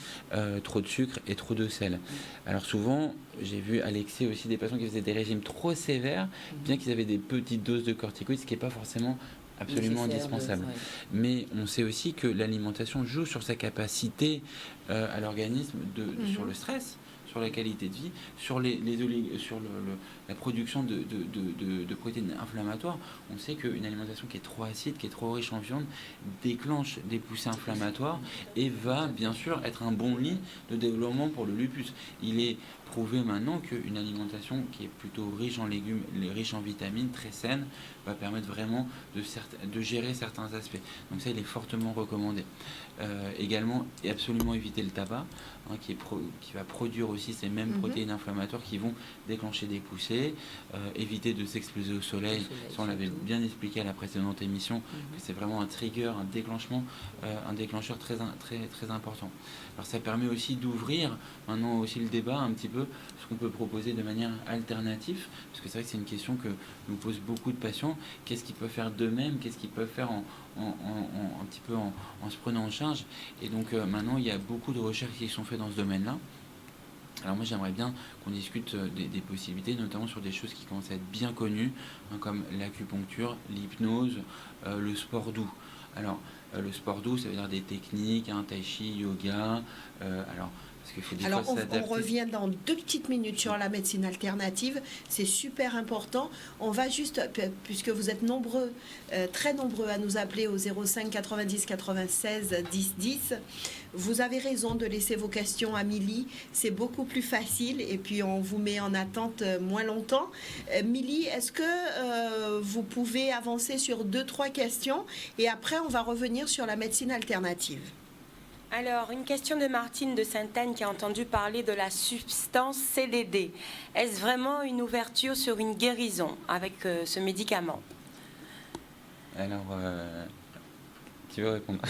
trop de sucre et trop de sel. Alors, souvent, j'ai vu à l'excès aussi des patients qui faisaient des régimes trop sévères, bien qu'ils avaient des petites doses de corticoïdes, ce qui n'est pas forcément absolument indispensable. Mais on sait aussi que l'alimentation joue sur sa capacité à l'organisme sur le stress, sur la qualité de vie, sur la production de protéines inflammatoires. On sait qu'une alimentation qui est trop acide, qui est trop riche en viande, déclenche des poussées inflammatoires et va bien sûr être un bon lit de développement pour le lupus. Il est prouvé maintenant qu'une alimentation qui est plutôt riche en légumes, riche en vitamines, très saine, va permettre vraiment de gérer certains aspects. Donc ça, il est fortement recommandé. Également, et absolument éviter le tabac, qui va produire aussi ces mêmes protéines inflammatoires qui vont déclencher des poussées, éviter de s'exposer au soleil. Ça, on l'avait bien expliqué à la précédente émission, que c'est vraiment un trigger, un déclencheur très, très, très important. Alors ça permet aussi d'ouvrir maintenant aussi le débat un petit peu, ce qu'on peut proposer de manière alternative, parce que c'est vrai que c'est une question que nous posent beaucoup de patients. Qu'est-ce qu'ils peuvent faire d'eux-mêmes, qu'est-ce qu'ils peuvent faire un petit peu en se prenant en charge. Et donc maintenant, il y a beaucoup de recherches qui sont faites dans ce domaine-là. Alors moi, j'aimerais bien qu'on discute des possibilités, notamment sur des choses qui commencent à être bien connues, comme l'acupuncture, l'hypnose, le sport doux. Alors, le sport doux, ça veut dire des techniques, tai chi, yoga. Alors, on revient dans 2 petites minutes sur la médecine alternative. C'est super important. On va juste, puisque vous êtes nombreux, très nombreux à nous appeler au 05 90 96 10 10. Vous avez raison de laisser vos questions à Milly. C'est beaucoup plus facile et puis on vous met en attente moins longtemps. Milly, est-ce que vous pouvez avancer sur 2-3 questions et après on va revenir sur la médecine alternative? Alors, une question de Martine de Sainte-Anne qui a entendu parler de la substance CBD. Est-ce vraiment une ouverture sur une guérison avec ce médicament? Alors, tu veux répondre?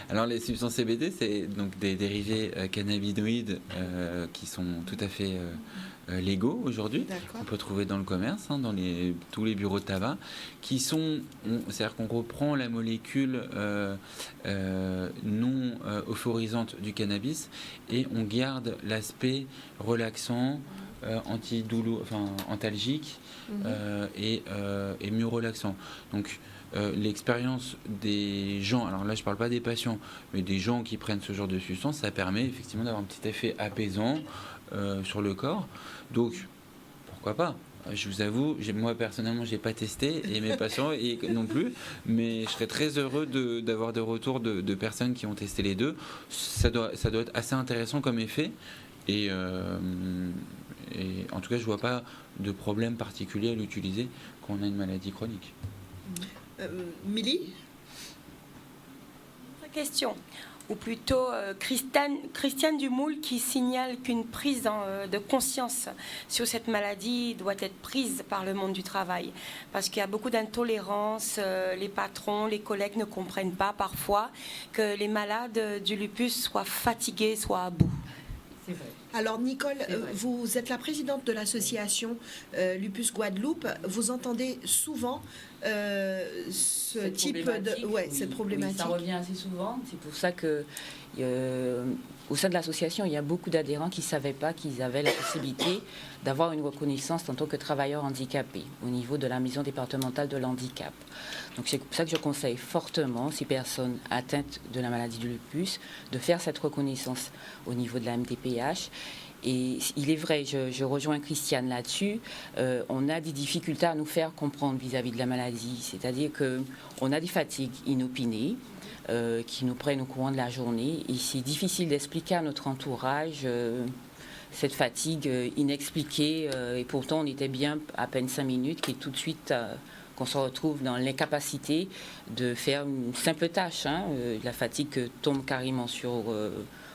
Alors, les substances CBD, c'est donc des dérivés cannabinoïdes qui sont tout à fait légaux aujourd'hui. On peut trouver dans le commerce, dans tous les bureaux de tabac, qui sont, c'est-à-dire qu'on reprend la molécule non euphorisante du cannabis et on garde l'aspect relaxant, antalgique et mieux relaxant. Donc l'expérience des gens, alors là je ne parle pas des patients, mais des gens qui prennent ce genre de substance, ça permet effectivement d'avoir un petit effet apaisant sur le corps. Donc pourquoi pas? Je vous avoue, moi personnellement j'ai pas testé et mes patients non plus, mais je serais très heureux d'avoir des retours de personnes qui ont testé les deux. Ça doit être assez intéressant comme effet et en tout cas je vois pas de problème particulier à l'utiliser quand on a une maladie chronique. Milly? Autre question, ou plutôt Christiane Dumoul qui signale qu'une prise de conscience sur cette maladie doit être prise par le monde du travail. Parce qu'il y a beaucoup d'intolérance, les patrons, les collègues ne comprennent pas parfois que les malades du lupus soient fatigués, soient à bout. C'est vrai. Alors Nicole, vous êtes la présidente de l'association Lupus Guadeloupe. Vous entendez souvent cette problématique. Ça revient assez souvent. C'est pour ça que au sein de l'association, il y a beaucoup d'adhérents qui ne savaient pas qu'ils avaient la possibilité d'avoir une reconnaissance en tant que travailleurs handicapés au niveau de la maison départementale de l'handicap. Donc c'est pour ça que je conseille fortement ces personnes atteintes de la maladie du lupus de faire cette reconnaissance au niveau de la MDPH. Et il est vrai, je rejoins Christiane là-dessus, on a des difficultés à nous faire comprendre vis-à-vis de la maladie. C'est-à-dire qu'on a des fatigues inopinées qui nous prennent au courant de la journée. Et c'est difficile d'expliquer à notre entourage cette fatigue inexpliquée. Et pourtant, on était bien à peine 5 minutes, qui est tout de suite qu'on se retrouve dans l'incapacité de faire une simple tâche. La fatigue tombe carrément sur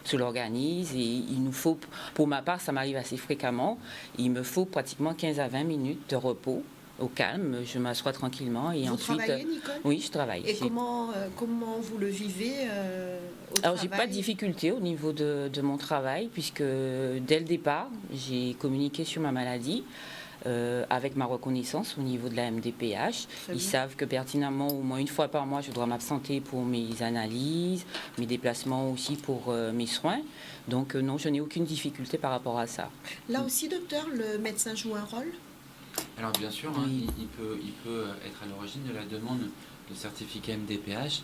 se l'organise et il nous faut, pour ma part, ça m'arrive assez fréquemment, il me faut pratiquement 15 à 20 minutes de repos. Au calme, je m'assois tranquillement et vous ensuite. Travaillez, Nicole? Oui, je travaille. Et comment vous le vivez au Alors, travail? j'ai pas de difficulté au niveau de mon travail, puisque dès le départ, j'ai communiqué sur ma maladie avec ma reconnaissance au niveau de la MDPH. Ils savent que pertinemment, au moins une fois par mois, je dois m'absenter pour mes analyses, mes déplacements aussi pour mes soins. Donc, non, je n'ai aucune difficulté par rapport à ça. Là aussi, docteur, le médecin joue un rôle? Alors bien sûr, Oui. il peut être à l'origine de la demande de certificat MDPH.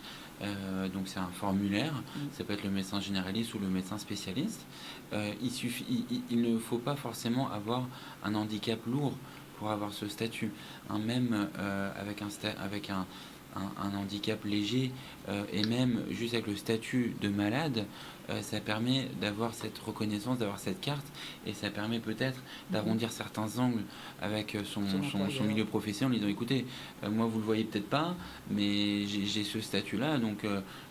Donc c'est un formulaire, ça peut être le médecin généraliste ou le médecin spécialiste. Il ne faut pas forcément avoir un handicap lourd pour avoir ce statut. Même avec un handicap léger et même juste avec le statut de malade, ça permet d'avoir cette reconnaissance, d'avoir cette carte, et ça permet peut-être d'arrondir certains angles avec son milieu professionnel en disant écoutez, moi vous le voyez peut-être pas, mais j'ai ce statut-là, donc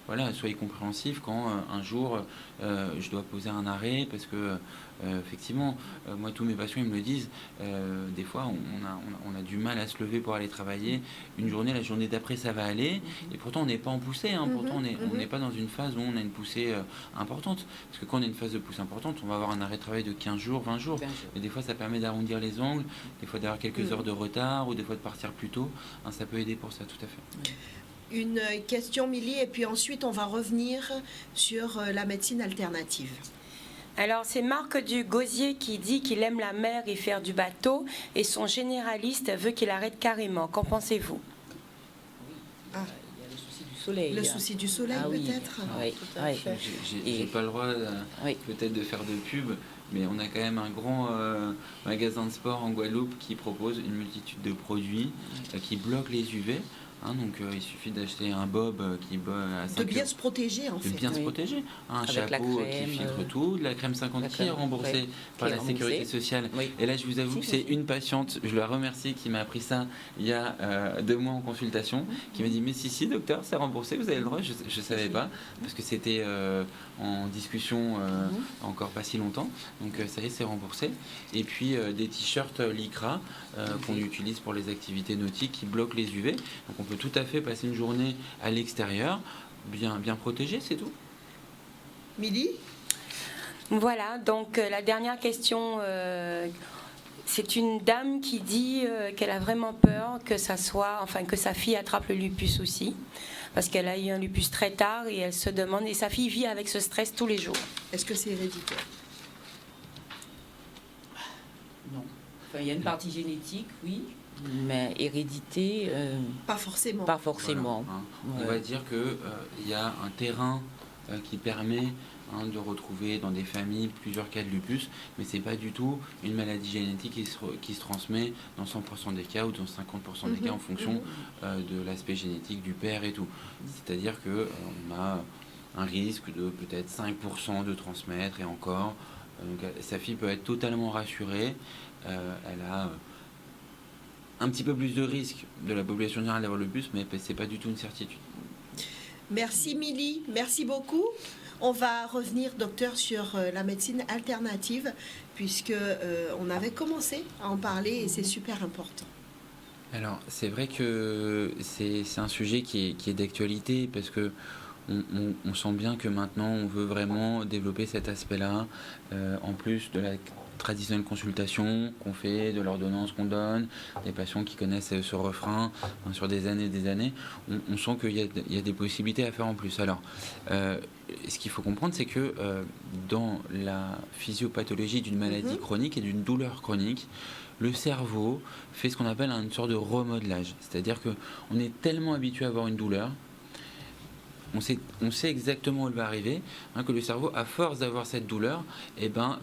voilà, soyez compréhensifs quand un jour je dois poser un arrêt parce que effectivement, moi tous mes patients ils me le disent, des fois on a du mal à se lever pour aller travailler, une journée, la journée d'après ça va aller, et pourtant on n'est pas en poussée, pourtant on n'est pas dans une phase où on a une poussée importante, parce que quand on a une phase de poussée importante, on va avoir un arrêt de travail de 15 jours, 20 jours, et des fois ça permet d'arrondir les angles, des fois d'avoir quelques heures de retard, ou des fois de partir plus tôt, ça peut aider pour ça, tout à fait. Une question, Milly, et puis ensuite on va revenir sur la médecine alternative. Alors, c'est Marc du Gosier qui dit qu'il aime la mer et faire du bateau, et son généraliste veut qu'il arrête carrément. Qu'en pensez-vous? Il y a le souci du soleil. Le souci du soleil, peut-être? Oui, J'ai pas le droit peut-être de faire de pub, mais on a quand même un grand magasin de sport en Guadeloupe qui propose une multitude de produits qui bloquent les UV. Donc il suffit d'acheter un bob qui à 5 de bien se protéger en fait. De bien se protéger. Un avec chapeau qui filtre tout, de la crème 50 qui est remboursée par la sécurité sociale. Oui. Et là je vous avoue que c'est une patiente, je la remercie, qui m'a appris ça il y a 2 mois en consultation, qui m'a dit mais si docteur, c'est remboursé, vous avez le droit. Je ne savais pas, parce que c'était en discussion encore pas si longtemps. Donc ça y est, c'est remboursé. Et puis des t-shirts Lycra qu'on utilise pour les activités nautiques qui bloquent les UV. Donc on peut tout à fait passer une journée à l'extérieur, bien protégé, c'est tout. Milly? Voilà, donc la dernière question, c'est une dame qui dit qu'elle a vraiment peur que que sa fille attrape le lupus aussi, parce qu'elle a eu un lupus très tard et elle se demande, et sa fille vit avec ce stress tous les jours. Est-ce que c'est héréditaire? Non. Il y a une partie génétique, oui. Mais hérédité, pas forcément. Pas forcément. Voilà, On va dire qu'il y a un terrain qui permet de retrouver dans des familles plusieurs cas de lupus, mais c'est pas du tout une maladie génétique qui se transmet dans 100% des cas ou dans 50% des cas en fonction de l'aspect génétique du père et tout. C'est-à-dire qu'on a un risque de peut-être 5% de transmettre, et encore. Donc, sa fille peut être totalement rassurée. Elle a un petit peu plus de risque de la population générale d'avoir le lupus, mais c'est pas du tout une certitude. Merci Milly, merci beaucoup. On va revenir, docteur, sur la médecine alternative, puisque on avait commencé à en parler et c'est super important. Alors, c'est vrai que c'est un sujet qui est d'actualité, parce que on sent bien que maintenant on veut vraiment développer cet aspect-là, en plus de la traditionnelle consultation qu'on fait, de l'ordonnance qu'on donne, des patients qui connaissent ce refrain sur des années et des années, on sent qu'il y a des possibilités à faire en plus. Alors, ce qu'il faut comprendre, c'est que dans la physiopathologie d'une maladie chronique et d'une douleur chronique, le cerveau fait ce qu'on appelle une sorte de remodelage. C'est-à-dire qu'on est tellement habitué à avoir une douleur, on sait exactement où elle va arriver, que le cerveau, à force d'avoir cette douleur,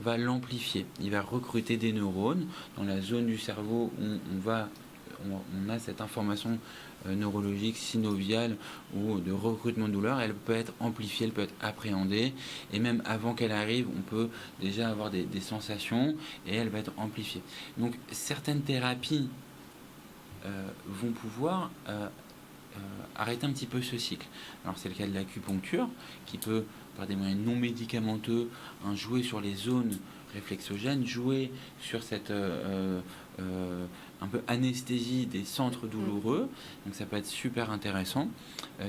va l'amplifier. Il va recruter des neurones dans la zone du cerveau où on a cette information neurologique synoviale ou de recrutement de douleur. Elle peut être amplifiée, elle peut être appréhendée, et même avant qu'elle arrive, on peut déjà avoir des sensations, et elle va être amplifiée. Donc certaines thérapies vont pouvoir arrêter un petit peu ce cycle. Alors c'est le cas de l'acupuncture, qui peut, par des moyens non médicamenteux, jouer sur les zones réflexogènes, jouer sur cette un peu anesthésie des centres douloureux, donc ça peut être super intéressant.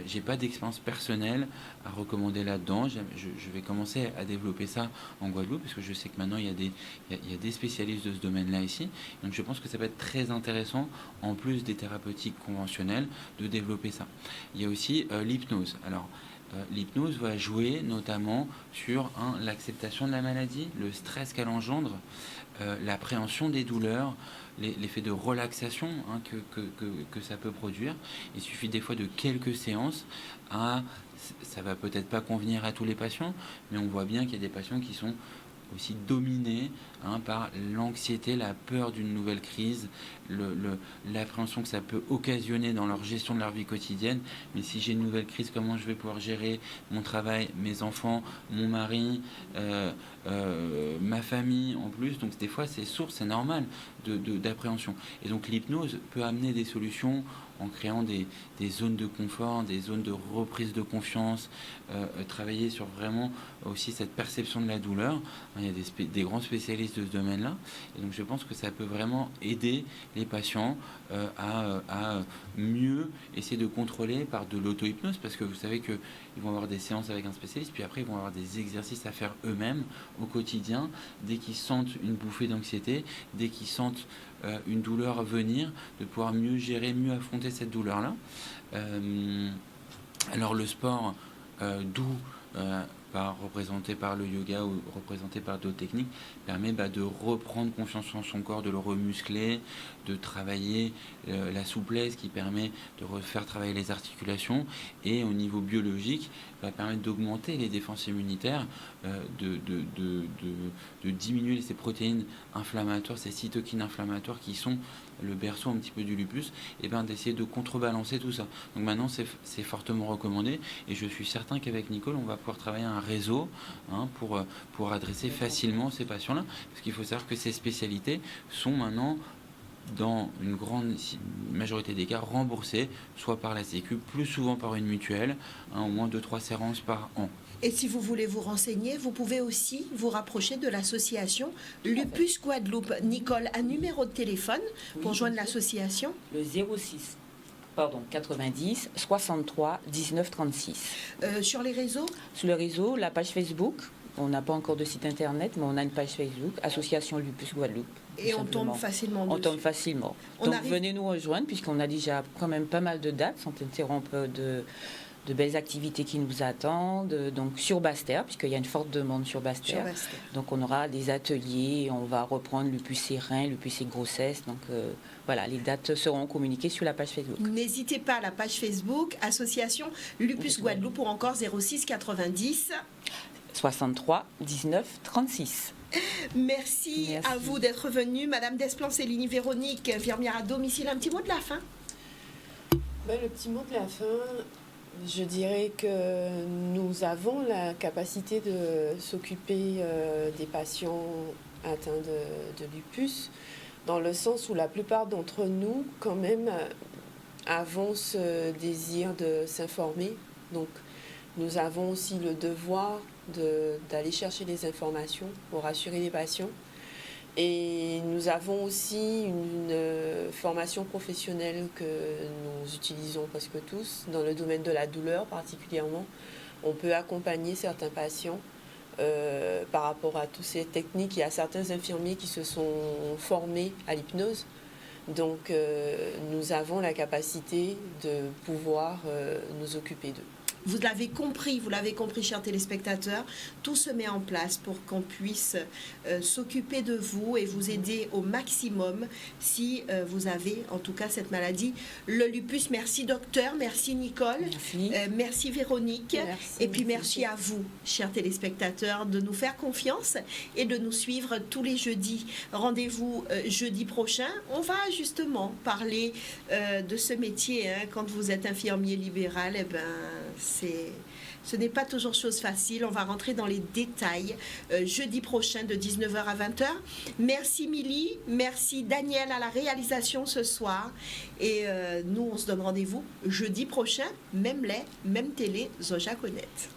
J'ai pas d'expérience personnelle à recommander là-dedans. Je vais commencer à développer ça en Guadeloupe, parce que je sais que maintenant il y a des spécialistes de ce domaine-là ici. Donc je pense que ça peut être très intéressant, en plus des thérapeutiques conventionnelles, de développer ça. Il y a aussi l'hypnose. Alors l'hypnose va jouer notamment sur l'acceptation de la maladie, le stress qu'elle engendre, l'appréhension des douleurs, l'effet de relaxation que ça peut produire. Il suffit des fois de quelques séances. Ça va peut-être pas convenir à tous les patients, mais on voit bien qu'il y a des patients qui sont aussi dominés par l'anxiété, la peur d'une nouvelle crise, l'appréhension que ça peut occasionner dans leur gestion de leur vie quotidienne. Mais si j'ai une nouvelle crise, comment je vais pouvoir gérer mon travail, mes enfants, mon mari, ma famille en plus. Donc des fois c'est source, c'est normal d'appréhension. Et donc l'hypnose peut amener des solutions en créant des zones de confort, des zones de reprise de confiance, travailler sur vraiment aussi cette perception de la douleur. Il y a des grands spécialistes de ce domaine-là, et donc je pense que ça peut vraiment aider les patients à mieux essayer de contrôler par de l'auto-hypnose, parce que vous savez qu'ils vont avoir des séances avec un spécialiste, puis après ils vont avoir des exercices à faire eux-mêmes au quotidien, dès qu'ils sentent une bouffée d'anxiété, dès qu'ils sentent une douleur venir, de pouvoir mieux gérer, mieux affronter cette douleur-là. Alors le sport doux, représenté par le yoga ou représenté par d'autres techniques, permet de reprendre confiance en son corps, de le remuscler, de travailler la souplesse qui permet de refaire travailler les articulations, et au niveau biologique va permettre d'augmenter les défenses immunitaires, de diminuer ces protéines inflammatoires, ces cytokines inflammatoires qui sont le berceau un petit peu du lupus, et d'essayer de contrebalancer tout ça. Donc maintenant c'est fortement recommandé, et je suis certain qu'avec Nicole on va pouvoir travailler un réseau pour adresser facilement ces patients-là, parce qu'il faut savoir que ces spécialités sont maintenant, dans une grande majorité des cas, remboursées soit par la Sécu, plus souvent par une mutuelle, au moins 2-3 séances par an. Et si vous voulez vous renseigner, vous pouvez aussi vous rapprocher de l'association Lupus Guadeloupe. Nicole, un numéro de téléphone pour joindre l'association? Le 90 63 19 36. Sur les réseaux? Sur le réseau, la page Facebook. On n'a pas encore de site internet, mais on a une page Facebook, Association Lupus Guadeloupe. Et on tombe facilement dessus. On tombe facilement. Donc venez nous rejoindre, puisqu'on a déjà quand même pas mal de dates, sans interrompre de belles activités qui nous attendent. Donc sur Basse-Terre, puisqu'il y a une forte demande sur Basse-Terre. Donc on aura des ateliers, on va reprendre lupus et reins, lupus et grossesse. Donc voilà, les dates seront communiquées sur la page Facebook. N'hésitez pas à la page Facebook, Association Lupus Guadeloupe, ou encore 06 90 63 19 36. Merci à vous d'être venue. Madame Desplan-Céline Véronique, infirmière à domicile, un petit mot de la fin? Le petit mot de la fin, je dirais que nous avons la capacité de s'occuper des patients atteints de lupus, dans le sens où la plupart d'entre nous, quand même, avons ce désir de s'informer. Donc, nous avons aussi le devoir d'aller chercher des informations pour rassurer les patients. Et nous avons aussi une formation professionnelle que nous utilisons presque tous, dans le domaine de la douleur particulièrement. On peut accompagner certains patients par rapport à toutes ces techniques. Il y a certains infirmiers qui se sont formés à l'hypnose. Donc nous avons la capacité de pouvoir nous occuper d'eux. Vous l'avez compris, chers téléspectateurs, tout se met en place pour qu'on puisse s'occuper de vous et vous aider au maximum si vous avez en tout cas cette maladie, le lupus. Merci docteur, merci Nicole, merci Véronique, et puis merci à vous, chers téléspectateurs, de nous faire confiance et de nous suivre tous les jeudis. Rendez-vous jeudi prochain, on va justement parler de ce métier, quand vous êtes infirmier libéral, Ce n'est pas toujours chose facile. On va rentrer dans les détails jeudi prochain de 19h à 20h. Merci Milly, merci Daniel à la réalisation ce soir. Et nous, on se donne rendez-vous jeudi prochain, même lait, même télé, Zoja Connect.